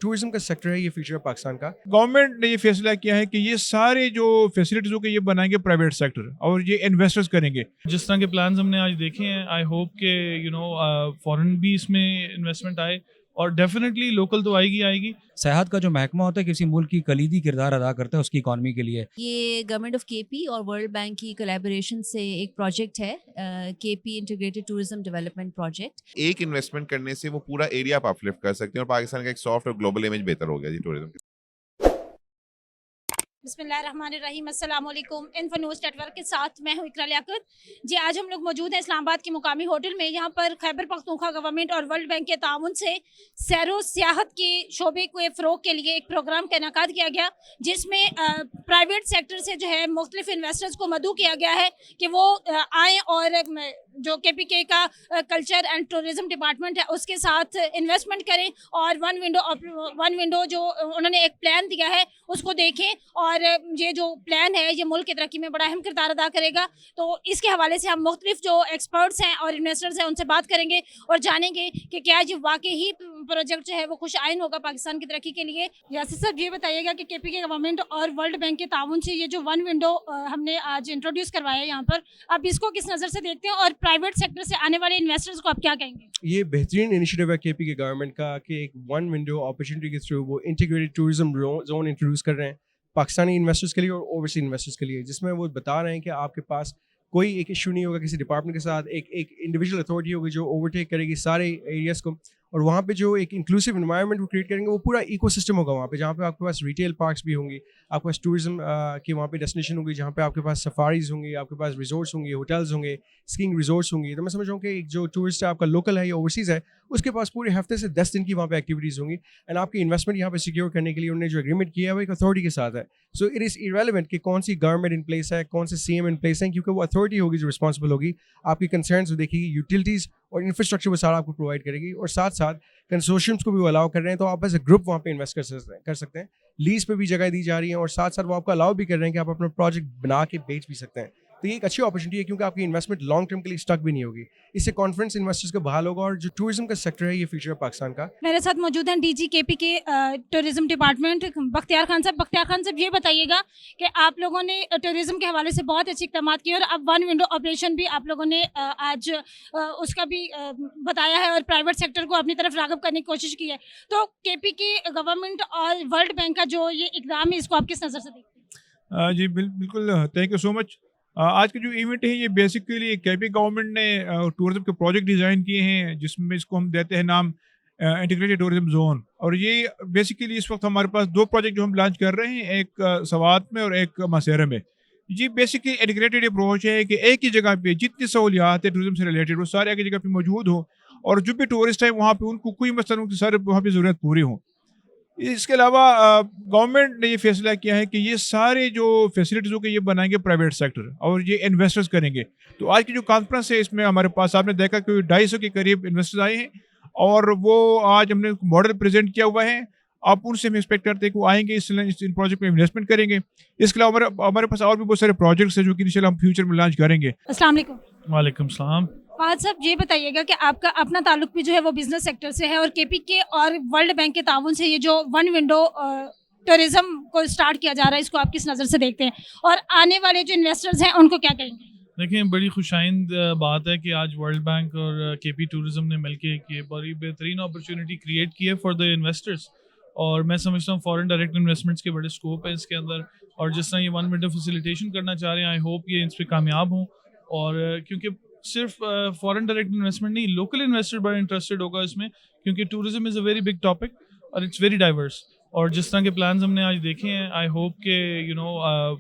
Tourism का sector है, ये फ्यूचर ऑफ पाकिस्तान का। गवर्नमेंट ने ये फैसला किया है कि ये सारे जो फैसिलिटीज़ के ये बनाएंगे प्राइवेट सेक्टर और ये इन्वेस्टर्स करेंगे। जिस तरह के प्लान्स हमने आज देखे हैं, आई होप के फॉरेन भी इसमें इन्वेस्टमेंट आए और डेफिनेटली लोकल तो आएगी। सेहत का जो महकमा होता है किसी मुल्क की कलीदी किरदार अदा करता है उसकी इकॉनमी के लिए। ये गवर्नमेंट ऑफ केपी और वर्ल्ड बैंक की कोलैबोरेशन से एक प्रोजेक्ट है, KP integrated tourism development project. एक इन्वेस्टमेंट करने से वो पूरा एरिया आप अपलिफ्ट कर सकते हैं और पाकिस्तान का एक सॉफ्ट और ग्लोबल इमेज बेहतर हो गया जी टूरिज्म। बिस्मिल्लाहिर्रहमानिर्रहीम, अस्सलाम वालेकुम। इन्फो न्यूज़ नेटवर्क के साथ मैं हूँ इकरा लियाकत जी। आज हम लोग मौजूद हैं इस्लामाबाद के मुकामी होटल में। यहाँ पर खैबर पख्तूनख्वा गवर्नमेंट और वर्ल्ड बैंक के ताउन से सैरो सियाहत के शोबे को फ़रोग के लिए एक प्रोग्राम का इनेकाद किया गया, जिसमें प्राइवेट सेक्टर से जो है मुख्तलिफ इन्वेस्टर्स को मदऊ किया गया है कि वो आएँ और जो KPK का कल्चर एंड टूरिज़्म डिपार्टमेंट है उसके साथ इन्वेस्टमेंट करें और वन विंडो जो उन्होंने एक प्लान दिया है उसको देखें। और ये जो प्लान है ये मुल्क की तरक्की में बड़ा अहम किरदार अदा करेगा। तो इसके हवाले से हम मुख्तलिफ जो एक्सपर्ट्स हैं और इन्वेस्टर्स हैं उनसे बात करेंगे और जानेंगे कि क्या ये वाकई ही प्रोजेक्ट जो है वो खुश आइन होगा पाकिस्तान की तरक्की के लिए। यासिर साहब, ये बताइएगा कि KPK गवर्नमेंट और वर्ल्ड बैंक के ताउन से ये जो वन विंडो हमने आज इंट्रोड्यूस करवाया है यहाँ पर, आप इसको किस नज़र से देखते हैं और प्राइवेट सेक्टर से आने वाले इन्वेस्टर्स को आप क्या कहेंगे? ये बेहतरीन इनिशिएटिव है KPK गवर्नमेंट का कि एक वन विंडो अपॉर्चुनिटी के थ्रू वो इंटीग्रेटेड टूरिज्म जोन इंट्रोड्यूस कर रहे हैं पाकिस्तानी इन्वेस्टर्स के लिए और ओवरसीज इन्वेस्टर्स के लिए, जिसमें वो बता रहे हैं कि आपके पास कोई एक इशू नहीं होगा किसी डिपार्टमेंट के साथ। एक इंडिविजुअल अथॉरिटी होगी जो ओवरटेक करेगी सारे एरियाज़ को, और वहाँ पे जो एक इंक्लूसिव एनवायरनमेंट वो क्रिएट करेंगे। वो पूरा इकोसिस्टम होगा वहाँ पे, जहाँ पे आपके पास रिटेल पार्क्स भी होंगी, आपके पास टूरिज्म की वहाँ पे डेस्टिनेशन होगी, जहाँ पे आपके पास सफारीज होंगी, आपके पास रिजॉर्ट्स होंगे, होटल्स होंगे, स्कीइंग रिजॉर्ट्स होंगी। तो मैं समझ रहा हूँ कि एक जो टूरिस्ट है आपका लोकल है या ओवरसीज़ है, उसके पास पूरे हफ्ते से 10 दिन की वहाँ पे एक्टिविटीज़ होंगी। एंड आपकी इन्वेस्टमेंट यहाँ पे सिक्योर करने के लिए उन्होंने जो एग्रीमेंट किया है वो एक अथॉरिटी के साथ है। सो इट इज़ इरेलेवेंट कि कौन सी गवर्नमेंट इन प्लेस है, कौन से CM इन प्लेस है, क्योंकि वो अथॉरिटी होगी जो रिस्पॉन्सिबल होगी, आपकी कंसर्न्स वो देखेगी, यूटिलिटीज़ और इंफ्रास्ट्रक्चर वो सारा आपको प्रोवाइड करेगी। और साथ साथ कंसोर्शियम्स को भी वो अलाउ कर रहे हैं, तो आप एज ए ग्रुप वहाँ पे इन्वेस्ट कर सकते हैं। लीज पे भी जगह दी जा रही है और साथ साथ वो आपको अलाउ भी कर रहे हैं कि आप अपना प्रोजेक्ट बना के बेच भी सकते हैं। तो ये एक अच्छी अपॉर्चुनिटी है क्योंकि आपकी इन्वेस्टमेंट लॉन्ग टर्म के लिए स्टक भी नहीं होगी। इससे कॉन्फिडेंस इन्वेस्टर्स का बहाल होगा और जो टूरिज्म का सेक्टर है ये फ्यूचर ऑफ पाकिस्तान का। मेरे साथ मौजूद हैं DG KPK tourism department Bakhtiyar Khan साहब। बख्तियार खान साहब, ये बताइएगा कि आप लोगों ने टूरिज्म के हवाले से बहुत अच्छे इक़दाम किए और अब वन विंडो ऑपरेशन भी आप लोगों ने आज उसका भी बताया है और प्राइवेट सेक्टर को अपनी तरफ राग़िब करने की कोशिश की है। तो KPK गवर्नमेंट और वर्ल्ड बैंक का जो ये इक़दाम है इसको आप किस नज़र से देखते हैं? जी बिल्कुल, थैंक यू सो मच। आज का जो इवेंट है ये बेसिकली KPK गवर्नमेंट ने टूरिज्म के प्रोजेक्ट डिज़ाइन किए हैं, जिसमें इसको हम देते हैं नाम इंटीग्रेटेड टूरिज्म जोन। और ये बेसिकली इस वक्त हमारे पास 2 प्रोजेक्ट जो हम लॉन्च कर रहे हैं, एक सवात में और एक मासेरा में। ये बेसिकली इंटीग्रेटेड अप्रोच है कि एक ही जगह पे जितनी सहूलियात है टूरिज्म से रिलेटेड वो सारे एक ही जगह पे मौजूद हो और जो भी टूरिस्ट है वहाँ पे उनको कोई मसला उनकी सारे वहाँ पे ज़रूरत पूरी हो। इसके अलावा गवर्नमेंट ने ये फैसला किया है कि ये सारे जो फैसिलिटीज़ के ये बनाएंगे प्राइवेट सेक्टर और ये इन्वेस्टर्स करेंगे। तो आज की जो कॉन्फ्रेंस है इसमें हमारे पास आपने देखा कि 250 के करीब इन्वेस्टर्स आए हैं और वो आज हमने मॉडल प्रेजेंट किया हुआ है। आप उनसे हम एक्सपेक्ट करते हैं कि वो आएंगे इस प्रोजेक्ट में इन्वेस्टमेंट करेंगे। इसके अलावा हमारे पास और भी बहुत सारे प्रोजेक्ट्स हैं जो कि इंशाल्लाह हम फ्यूचर में लॉन्च करेंगे। अस्सलाम वालेकुम। वालेकुम सलाम। फाहद साहब, ये बताइएगा कि आपका अपना ताल्लुक भी जो है वो बिजनेस सेक्टर से है और KPK और वर्ल्ड बैंक के ताउन से ये जो वन विंडो टूरिज्म को स्टार्ट किया जा रहा है इसको आप किस नज़र से देखते हैं और आने वाले जो इन्वेस्टर्स हैं उनको क्या कहेंगे? देखिए, बड़ी खुशाइंद बात है कि आज वर्ल्ड बैंक और KP टूरिज्म ने मिलके एक बड़ी बेहतरीन अपॉर्चुनिटी क्रिएट की है फॉर द इन्वेस्टर्स। और मैं समझता हूँ फॉरेन डायरेक्ट इन्वेस्टमेंट्स के बड़े स्कोप है इसके अंदर। और जिस तरह ये वन विंडो फैसिलिटेशन करना चाह रहे हैं, आई होप ये इस पर कामयाब हों। और क्योंकि सिर्फ फॉरेन डायरेक्ट इन्वेस्टमेंट नहीं, लोकल इन्वेस्टर बड़ा इंटरेस्टेड होगा इसमें, क्योंकि tourism is a very big topic और इट्स वेरी डाइवर्स। और जिस तरह के प्लान्स हमने आज देखे हैं, आई होप के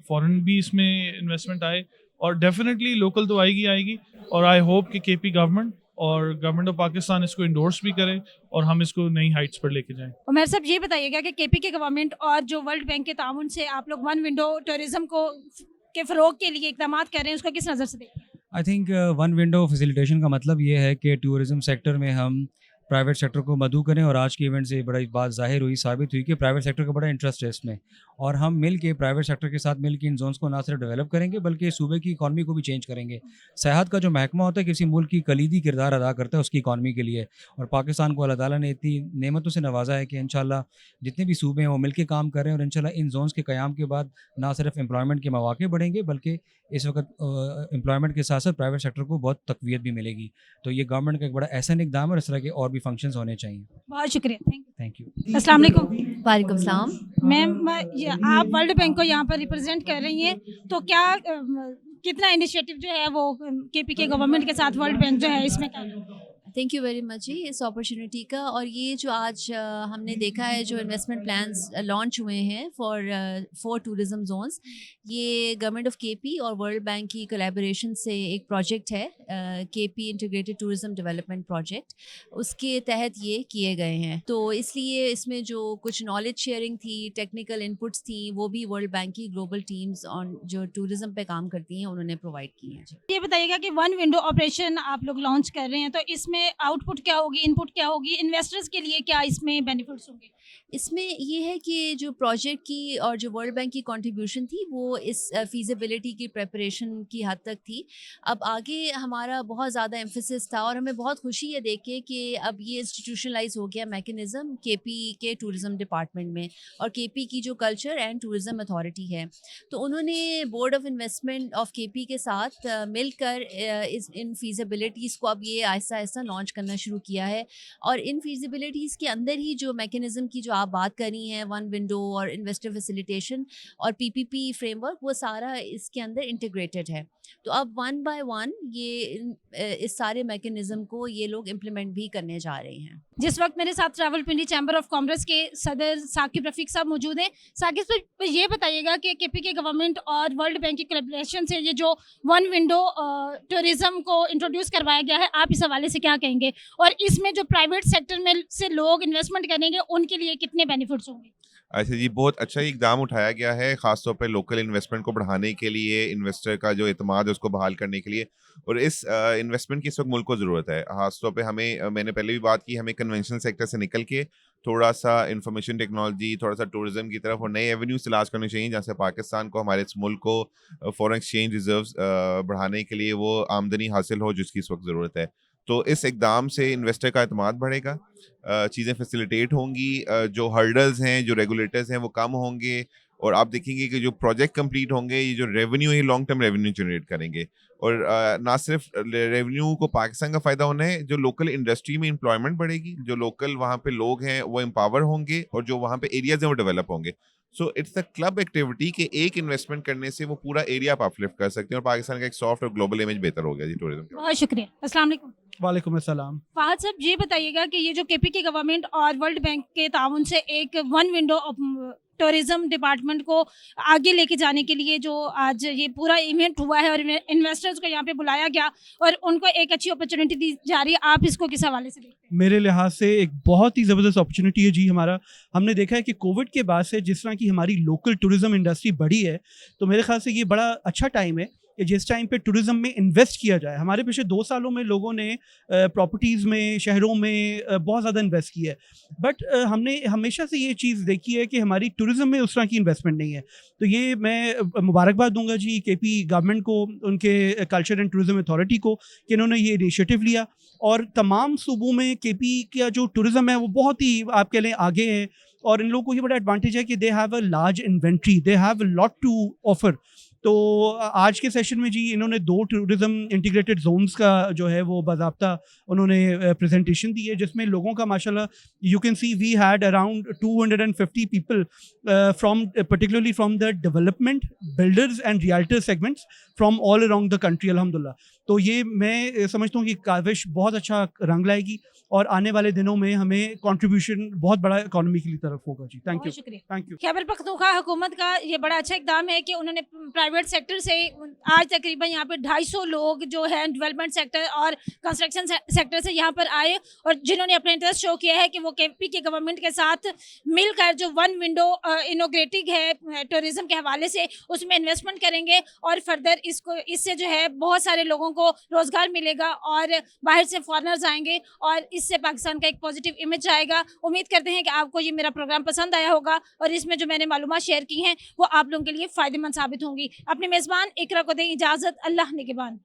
फॉरेन भी इसमें इन्वेस्टमेंट आए और डेफिनेटली लोकल तो आएगी। और आई होप कि KP गवर्नमेंट और गवर्नमेंट ऑफ पाकिस्तान इसको इंडोर्स भी करे और हम इसको नई हाइट्स पर लेके जाएं। उमर साहब, ये बताइएगा कि KPK गवर्नमेंट और जो वर्ल्ड बैंक के ताउन से आप लोग वन विंडो टूरिज्म को के फ़रोग के लिए इक़दाम कर रहे हैं उसको किस नज़र से देखते हैं? I think one window facilitation का मतलब ये है कि टूरिज़म सेक्टर में हम प्राइवेट सेक्टर को मदऊ करें और आज के इवेंट से बड़ी बात ज़ाहिर हुई, साबित हुई कि प्राइवेट सेक्टर का बड़ा इंटरेस्ट है इसमें और हम मिल के प्राइवेट सेक्टर के साथ मिल के इन जोन्स को ना सिर्फ डेवलप करेंगे बल्कि सूबे की इकॉनमी को भी चेंज करेंगे। सेहत का जो महकमा होता है किसी मुल्क की कलीदी किरदार अदा करता है उसकी इकॉनमी के लिए, और पाकिस्तान को अल्लाह ताला ने इतनी नेमतों से नवाजा है कि इंशाल्लाह जितने भी सूबे हैं वो मिल के काम कर रहे हैं और इंशाल्लाह इन जोन्स के क़याम के बाद ना सिर्फ एम्प्लॉयमेंट के मौके बढ़ेंगे बल्कि इस वक्त एम्प्लॉयमेंट के साथ साथ प्राइवेट सेक्टर को बहुत तक़वियत भी मिलेगी। तो ये गवर्नमेंट का एक बड़ा एहसन इक़दाम है और इस तरह के और भी फंक्शंस होने चाहिए। बहुत शुक्रिया, थैंक यू। अस्सलाम वालेकुम। वालेकुम सलाम। मैम, आप वर्ल्ड बैंक को यहाँ पर रिप्रेजेंट कर रही हैं, तो क्या कितना इनिशिएटिव जो है वो केपी के गवर्नमेंट के साथ वर्ल्ड बैंक जो है इसमें क्या? थैंक यू वेरी मच जी इस अपॉर्चुनिटी का। और ये जो आज हमने देखा है जो इन्वेस्टमेंट प्लान्स लॉन्च हुए हैं फॉर टूरिज़म जोन्स, ये गवर्नमेंट ऑफ केपी और वर्ल्ड बैंक की कोलैबोरेशन से एक प्रोजेक्ट है, KP integrated tourism development project, उसके तहत ये किए गए हैं। तो इसलिए इसमें जो कुछ नॉलेज शेयरिंग थी, टेक्निकल इनपुट्स थी, वो भी वर्ल्ड बैंक की ग्लोबल टीम्स ऑन जो टूरिज़म पे काम करती हैं उन्होंने प्रोवाइड की हैं। ये बताइएगा कि वन विंडो ऑपरेशन आप लोग लॉन्च कर रहे हैं, तो इसमें आउटपुट क्या होगी, इनपुट क्या होगी, इन्वेस्टर्स के लिए क्या इसमें बेनिफिट्स होंगे? इसमें ये है कि जो प्रोजेक्ट की और जो वर्ल्ड बैंक की कंट्रीब्यूशन थी वो इस फीजिबिलिटी की प्रिपरेशन की हद तक थी। अब आगे हमारा बहुत ज़्यादा एम्फेसिस था और हमें बहुत खुशी है देख के कि अब ये इंस्टीट्यूशनलाइज हो गया मैकेनिज़्म केपी के टूरिज़म डिपार्टमेंट में और केपी की जो कल्चर एंड टूरिज़म अथॉरिटी है, तो उन्होंने board of investment of KP के साथ मिलकर इन फीजिबिलिटीज़ को अब ये आहिस्ता आहिस्ता लॉन्च करना शुरू किया है। और इन फीजिबिलिटीज़ के अंदर ही जो मैकेनिज़्म की जो आप बात कर रही हैं, वन विंडो और इन्वेस्टर फैसिलिटेशन और पीपीपी फ्रेमवर्क, वो सारा इसके अंदर इंटीग्रेटेड है। तो अब वन बाय वन ये इस सारे मैकेनिज़्म को ये लोग इम्प्लीमेंट भी करने जा रहे हैं। जिस वक्त मेरे साथ रावलपिंडी चैम्बर ऑफ कॉमर्स के सदर साकिब रफ़ीक साहब मौजूद हैं। साकिब साहब, ये बताइएगा कि केपी के गवर्नमेंट और वर्ल्ड बैंक की कोलैबोरेशन से ये जो वन विंडो टूरिज़्म को इंट्रोड्यूस करवाया गया है, आप इस हवाले से क्या कहेंगे और इसमें जो प्राइवेट सेक्टर में से लोग इन्वेस्टमेंट करेंगे उनके लिए कितने बेनिफिट्स होंगे? अच्छा जी, बहुत अच्छा इकदाम उठाया गया है, ख़ासतौर पे लोकल इन्वेस्टमेंट को बढ़ाने के लिए, इन्वेस्टर का जो एतमाद है उसको बहाल करने के लिए। और इस इन्वेस्टमेंट की इस वक्त मुल्क को ज़रूरत है। ख़ासतौर पे हमें, मैंने पहले भी बात की, हमें कन्वेंशनल सेक्टर से निकल के थोड़ा सा इंफॉर्मेशन टेक्नोलॉजी, थोड़ा सा टूरिज़म की तरफ और नए एवेन्यूज़ तलाश करने चाहिए, जहाँ से पाकिस्तान को, हमारे इस मुल्क को फॉरेन एक्सचेंज रिजर्व्स बढ़ाने के लिए वो आमदनी हासिल हो जिसकी इस वक्त ज़रूरत है। तो इस इकदाम से इन्वेस्टर का एतमाद बढ़ेगा, चीज़ें फैसिलिटेट होंगी, जो हर्डल्स हैं, जो रेगुलेटर्स हैं वो कम होंगे और आप देखेंगे कि जो प्रोजेक्ट कंप्लीट होंगे, ये जो रेवेन्यू है लॉन्ग टर्म रेवेन्यू जनरेट करेंगे। और ना सिर्फ रेवेन्यू को पाकिस्तान का फ़ायदा होना है, जो लोकल इंडस्ट्री में एम्प्लॉयमेंट बढ़ेगी, जो लोकल वहाँ पे लोग हैं वो एम्पावर होंगे और जो वहाँ पे एरियाज़ हैं वो डेवलप होंगे। So it's the club activity कि एक इन्वेस्टमेंट करने से वो पूरा एरिया आप अपलिफ्ट कर सकते हैं और पाकिस्तान का एक सॉफ्ट और ग्लोबल इमेज बेहतर हो गया जी टूरिज्म का। बहुत शुक्रिया। अस्सलाम वालेकुम। वालेकुम अस्सलाम। फहद साहब, ये बताइएगा कि ये जो केपी की गवर्नमेंट और वर्ल्ड बैंक के ताउन से एक वन विंडो टूरिज्म डिपार्टमेंट को आगे लेके जाने के लिए जो आज ये पूरा इवेंट हुआ है और इन्वेस्टर्स को यहाँ पे बुलाया गया और उनको एक अच्छी अपॉर्चुनिटी दी जा रही है, आप इसको किस हवाले से देखते हैं? मेरे लिहाज से एक बहुत ही ज़बरदस्त अपॉर्चुनिटी है जी। हमने देखा है कि कोविड के बाद से जिस तरह की हमारी लोकल टूरिज़्म इंडस्ट्री बढ़ी है, तो मेरे ख्याल से ये बड़ा अच्छा टाइम है कि जिस टाइम पे टूरिज़्म में इन्वेस्ट किया जाए। हमारे पिछले 2 सालों में लोगों ने प्रॉपर्टीज़ में, शहरों में बहुत ज़्यादा इन्वेस्ट किया है, बट हमने हमेशा से ये चीज़ देखी है कि हमारी टूरिज़्म में उस तरह की इन्वेस्टमेंट नहीं है। तो ये मैं मुबारकबाद दूंगा जी केपी गवर्नमेंट को, उनके कल्चर एंड टूरिज़्म अथॉरिटी को कि इन्होंने ये इनिशिएटिव लिया और तमाम सूबों में केपी का जो टूरिज़्म है वो बहुत ही आप कह लें आगे है और इन लोगों को ये बड़ा एडवांटेज है कि they have a large inventory, they have a lot to offer. तो आज के सेशन में जी इन्होंने 2 टूरिज़्म इंटीग्रेटेड जोन्स का जो है वो बाज़ाब्ता उन्होंने प्रेजेंटेशन दी है, जिसमें लोगों का माशाल्लाह you can see we had around 250 people from particularly from the development, builders and realtor segments from all around the country अल्हम्दुलिल्लाह। तो ये मैं समझता हूँ कि काविश बहुत अच्छा रंग लाएगी और आने वाले दिनों में हमें कंट्रीब्यूशन बहुत बड़ा इकोनॉमी की तरफ होगा जी। Thank you, thank you. Khyber Pakhtunkhwa हुकूमत का ये बड़ा अच्छा इकदाम है कि उन्होंने प्राइवेट सेक्टर से आज तकरीबन यहाँ पे 250 लोग जो है डेवलपमेंट सेक्टर और कंस्ट्रक्शन सेक्टर से यहाँ पर आए और जिन्होंने अपना इंटरेस्ट शो किया है कि वो केपी के गवर्नमेंट के साथ मिलकर जो वन विंडो इनोग्रेटिंग है टूरिज्म के हवाले से उसमें इन्वेस्टमेंट करेंगे और फर्दर इससे जो है बहुत सारे लोगों کو روزگار ملے گا اور باہر سے فارنرز آئیں گے اور اس سے پاکستان کا ایک پازیٹیو امیج آئے گا. امید کرتے ہیں کہ آپ کو یہ میرا پروگرام پسند آیا ہوگا اور اس میں جو میں نے معلومات شیئر کی ہیں وہ آپ لوگوں کے لیے فائدہ مند ثابت ہوں گی. اپنے میزبان اقرا کو دیں اجازت. اللہ نگہبان.